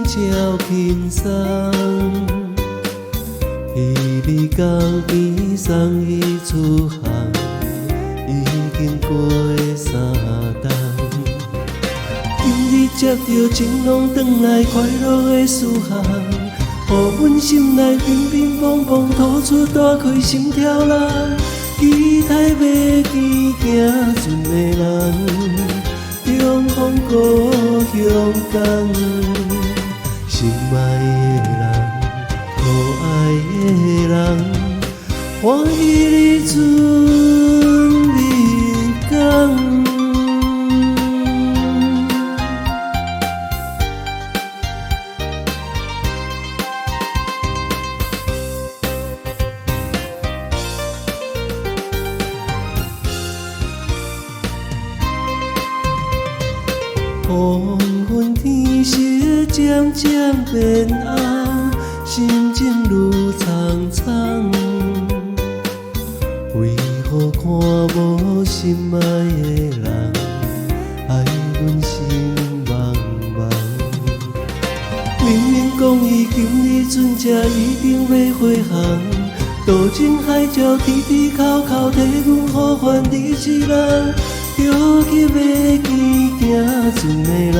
照轻松。彼日港边送伊出航，已经过3冬。今日接到情郎返来，快乐的思航，予阮心内乒乒乓乓吐出大开心跳浪。期待要见行船的人，重逢故乡港。心爱的人，可爱的人，欢喜你准日港。黄昏天色渐渐变暗，心情愈苍苍。为何看无心爱的人，爱阮心茫茫？明明讲伊今日船车一定要回航，渡尽海角，啼啼哭哭，替阮呼唤你一人。着急要见行船的人，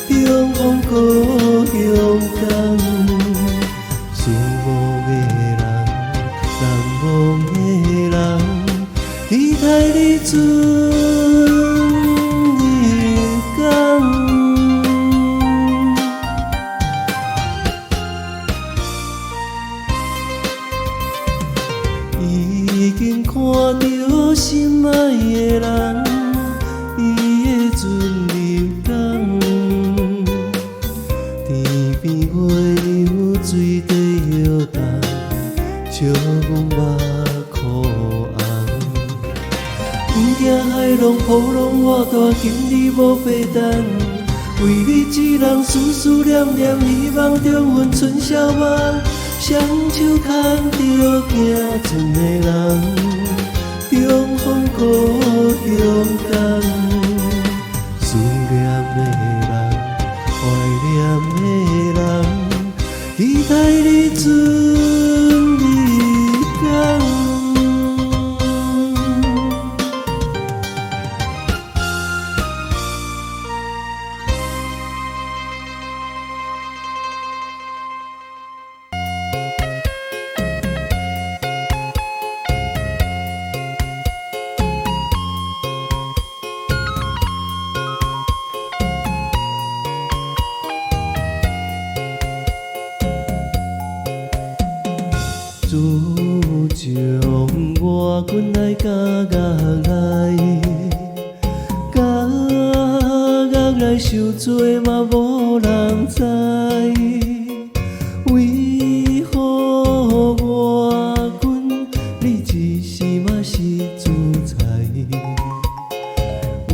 重逢故乡港。思慕的人，难忘的人，期待你准日港。已经看到心爱的人，伊的船入港。天边月亮水底摇动，笑阮目眶红。不惊海浪波浪偌大，今日无白等。为你一人思念念，希望中阮春宵梦。双手牵着行船的人，重逢故乡港。思念的人，怀念的人，期待你准日港。自从我滚来甲硬来，甲硬来受罪嘛无人知，为何我滚你一时嘛是自在？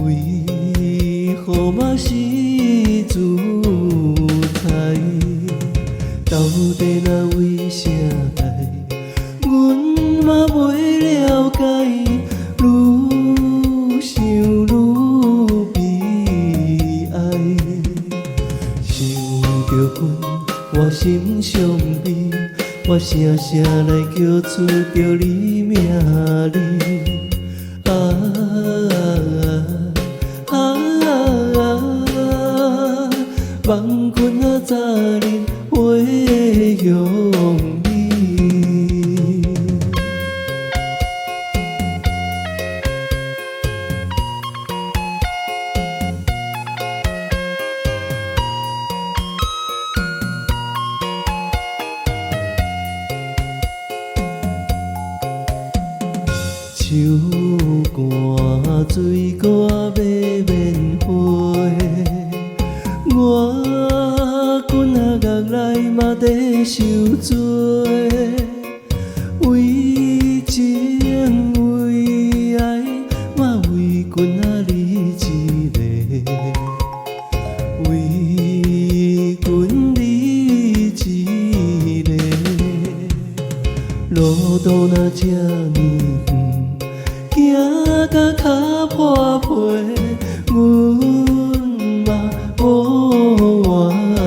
为何嘛是自在？到底那为啥代？阮嘛袂了解，愈想愈悲哀。想着阮，我心伤悲，我声声来叫出着你名字。望君啊，早日回乡里。手寒水歌要免费，我滚啊月来嘛在受罪，为情为爱嘛为君啊你一个，为君你一个，路途若这呢行到脚破皮，阮嘛无怨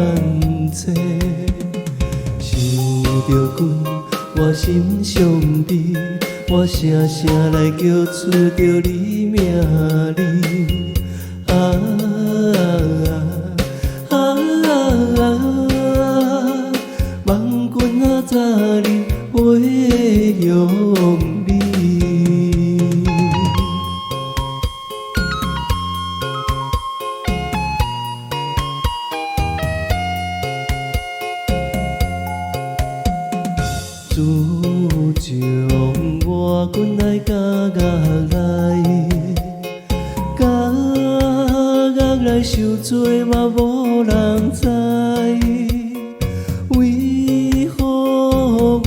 心上悲，我声声来叫出着你名字。望君啊，早日回乡里。自从我阮来甲我来，甲我来受罪嘛无人知，为何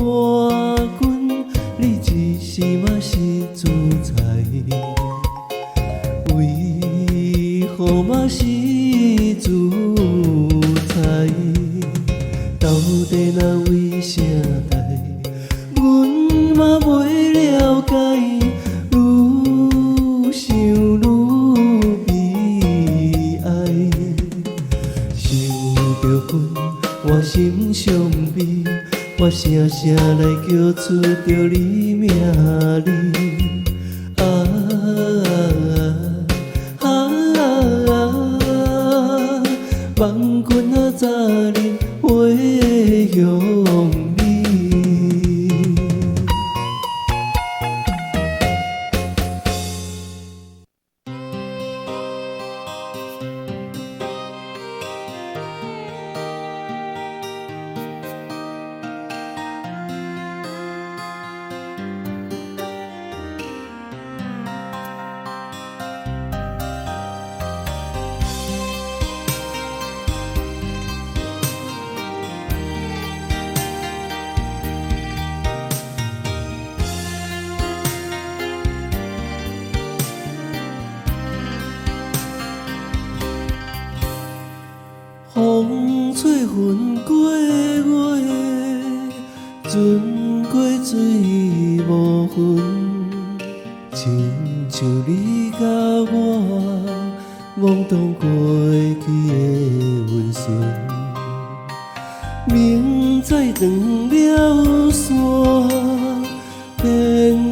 我阮你一时嘛是自在？为何嘛是自在？到底若为啥代？阮嘛袂了解，愈想愈悲哀。想着阮，我心上悲，我声声来叫出着你名字。望君啊，早日回乡里。风吹云过月，船过水无痕，亲像你甲我懵懂过去的温存。明知断了线，偏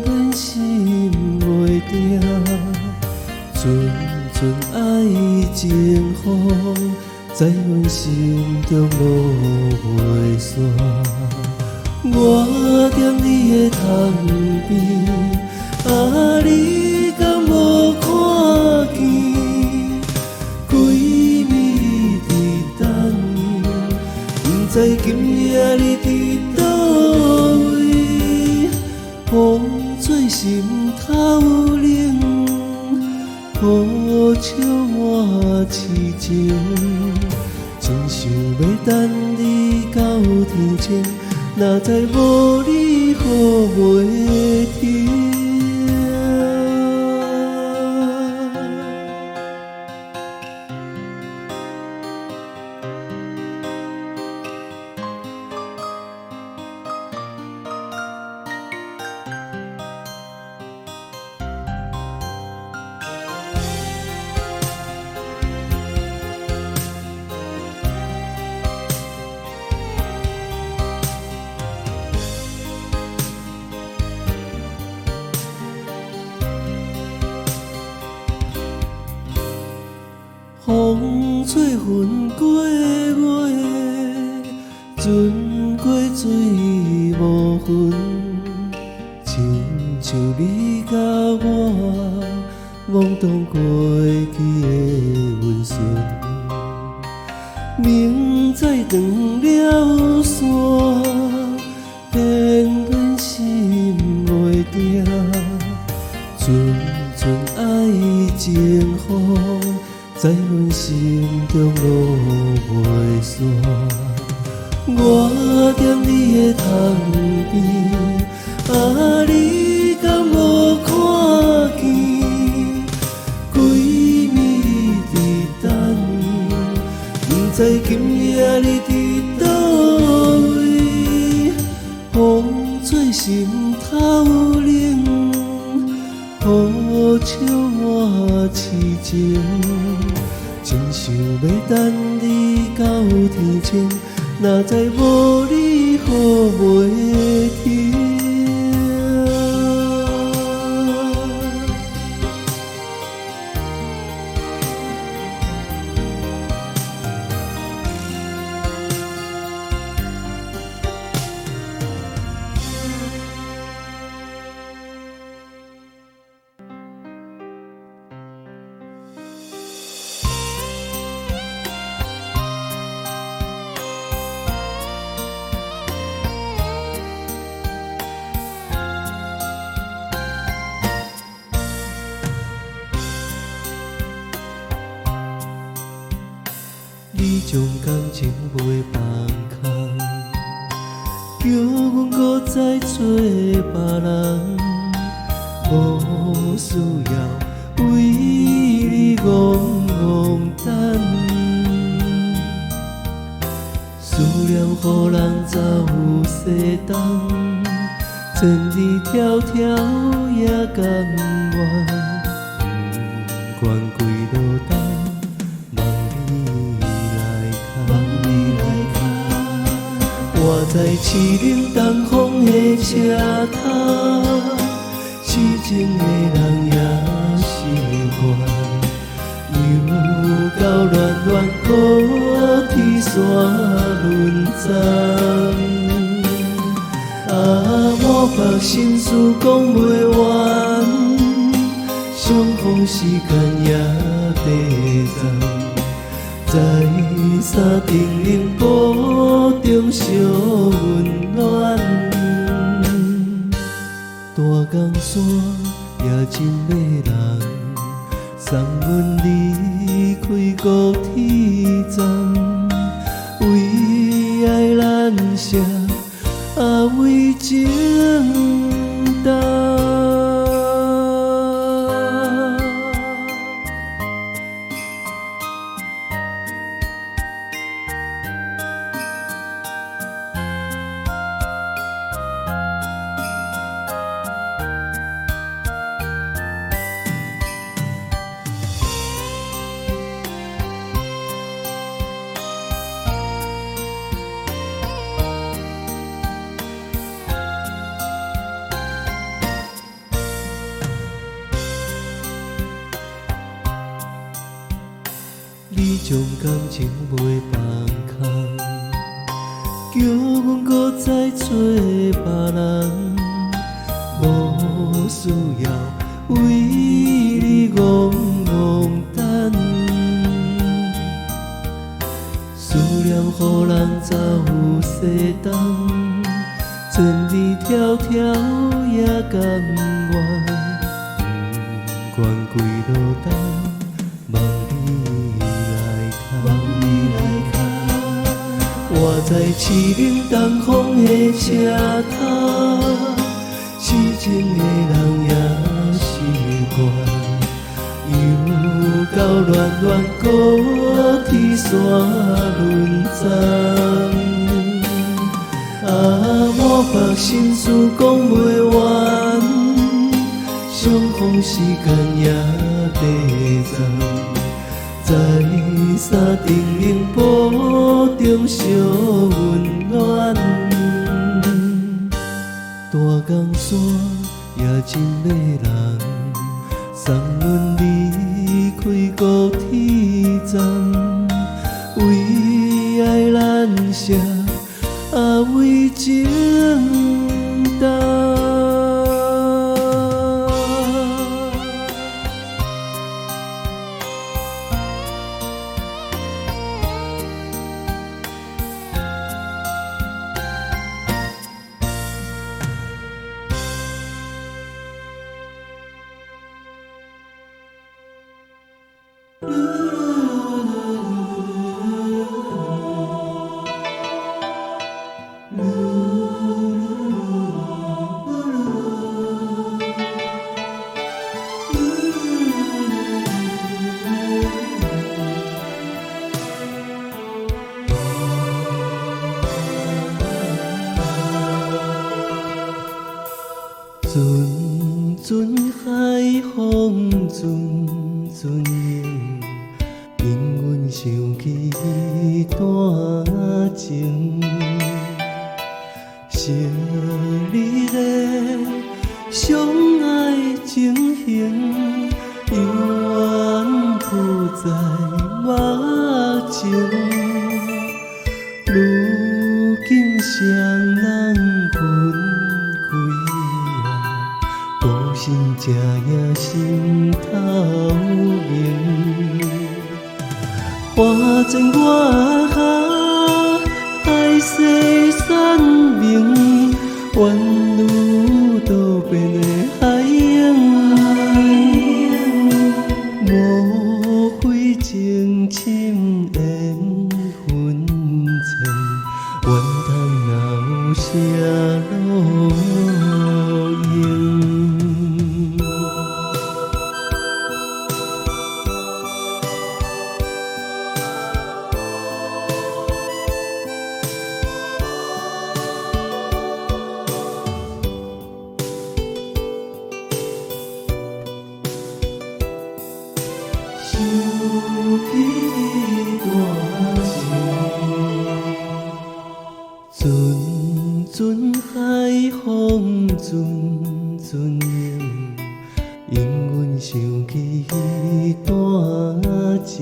偏心袂定，阵阵爱情风。在阮心中落袂散，我踮你的窗边，你敢无看见？几暝伫等，不知今夜你伫倒位？风吹心头冷，好笑我痴情。真想要等你到天前，哪知无你雨袂停。风吹云过月，船过水无痕，亲像你甲我懵懂过去的温存。明知断了线，偏偏心袂定，阵阵爱情风。在阮心中落袂散，我踮你的窗边，你敢无看见？几暝伫等，不知今夜你伫倒位？风吹心头冷，好笑我痴情。真想要等你到天前，哪知无你雨袂停。将感情袂放空，叫阮搁再做别人，无需要为你戆戆等。思念予人走有西东，千里迢迢也甘愿，不愿归路东。我在凄冷东风的车头，痴情的人也是我，又到恋恋高天山轮转。莫把心事讲袂完，相逢时间也短暂。在山顶冷波中相温暖，大江山也真迷人，送阮离开高铁站，为爱咱写为情重。你将感情袂放空，叫阮搁再做别人，无需要为你戆戆等。思念予人走有西东，千里迢迢也甘愿，不愿归路东。我在凄冷东风的车头，痴情的人也是我，又到恋恋高天山轮转。莫把心事讲袂完，相逢时间也短暂。在山顶冷波中相温暖，大江山也真迷人，送阮离开高铁站，为爱咱写为情重。阵阵海风，阵阵影，令阮想起单情。昔日的相爱情形，永远浮在目前。如今双人分开，孤身才也心头明。花前月下，海誓山盟，宛如多变的海洋，无非情深缘分。路用。想起大情，阵阵海风阵阵涌，因阮想起彼段情，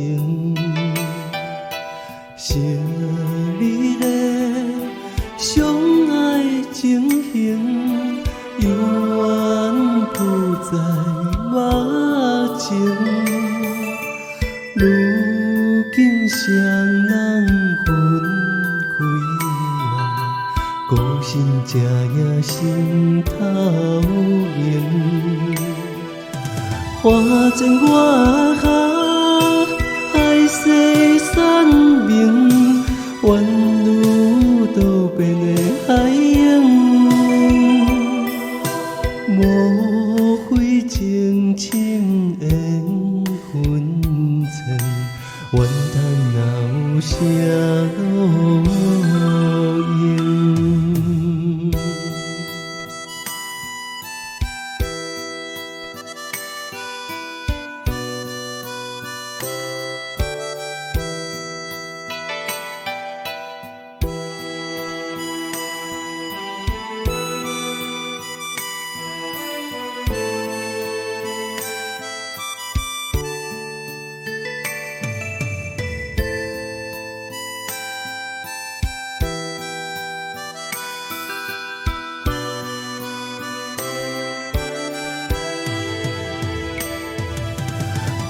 昔日的相爱情形，犹原浮在目前。如今双人分开孤身才也心头明。花前月下，海誓山盟，宛如渡边的海涌，莫非情深缘分浅，怨叹哪有啥路用。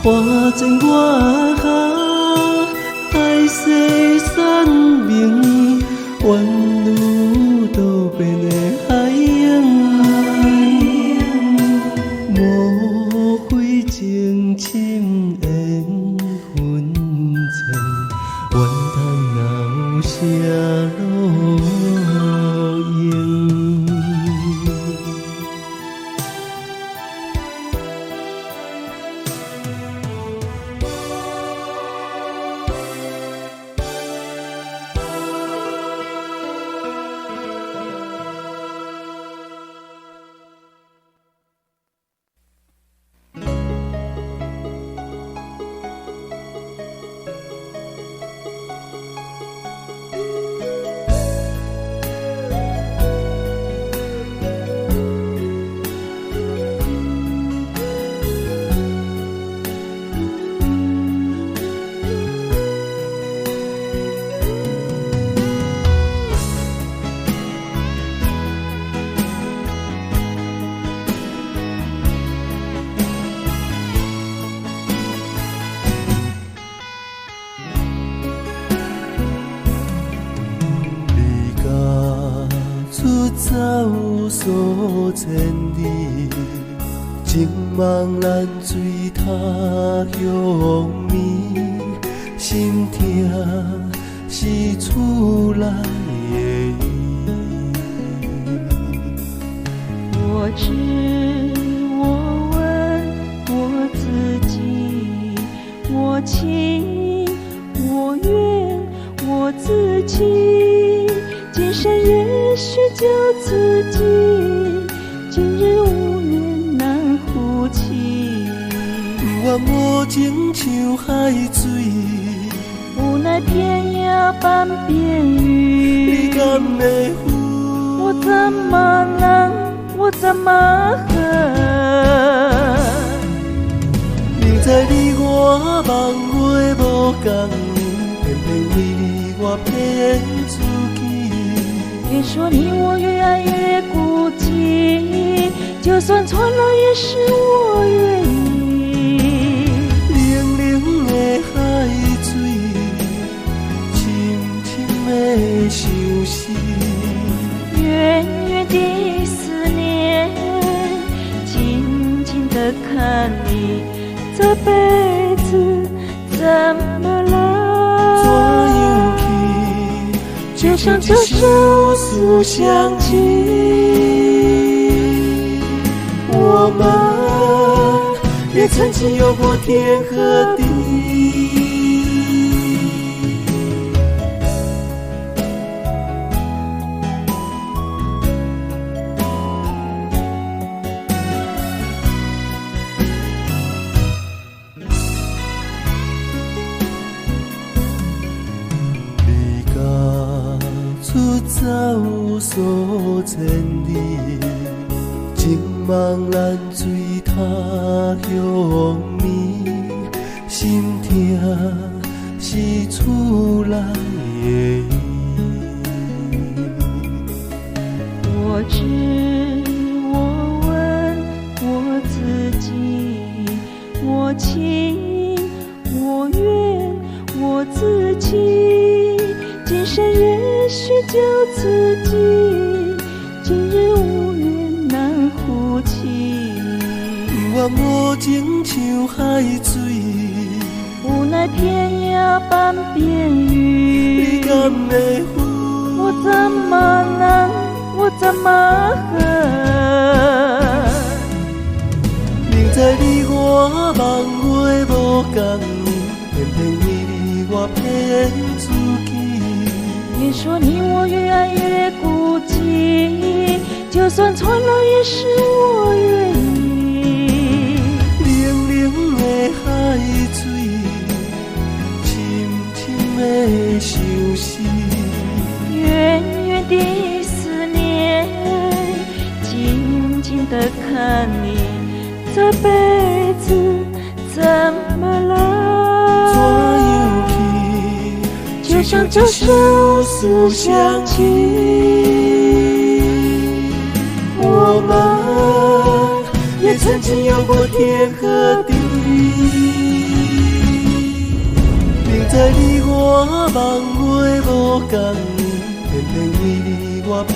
花前月下，海誓山盟，宛如渡边的海涌，莫非情深缘分浅，怨叹哪有啥路用。走数千里，情梦难水他乡眠，心痛是厝内的伊。我知我问我自己，我情我愿我自己，今生也许就自己，今日无缘难呼起。我无情像海水，无奈天涯半边雨。你敢会负？我怎么能？我怎么恨？明知你我梦话无共年，偏偏为你我骗自己。越说你我越爱越孤寂，就算错了也是我愿意。冷冷的海水，深深的相思，远远的思念，静静的看你，这辈子怎么了？怎样去就像这首诉想起我们也曾经有过天和地。出走数千里，情茫然水塔向面，心痛是厝内的伊。我知我问我自己，我情我愿我自己，今生也许就此际，今日无缘难呼起。我无情像海水，无奈天涯半边雨。你敢会分？我怎么能，我怎么恨？明知你我梦话无共，偏偏为你我骗自己。别说你我越爱越孤寂，就算错了也是我愿意。冷冷的海水，深深的相思，远远的思念，静静的看你，这辈子怎么了？怎样去？就像这首思想起我们也曾经有过天和地。明知你我梦话无共，偏偏为你我骗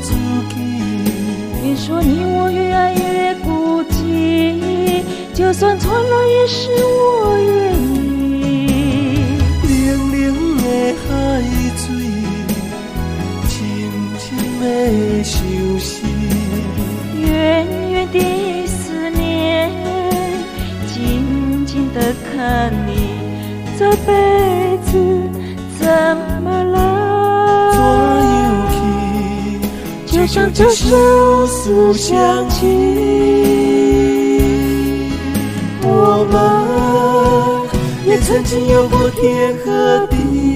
自己。别说你我越爱越孤寂，就算错了也是我愿意。冷冷的海水，深深的相思，远远的思念，静静的看你，这辈子怎么了？怎样去？就像这首思想起我们也曾经有过天和地。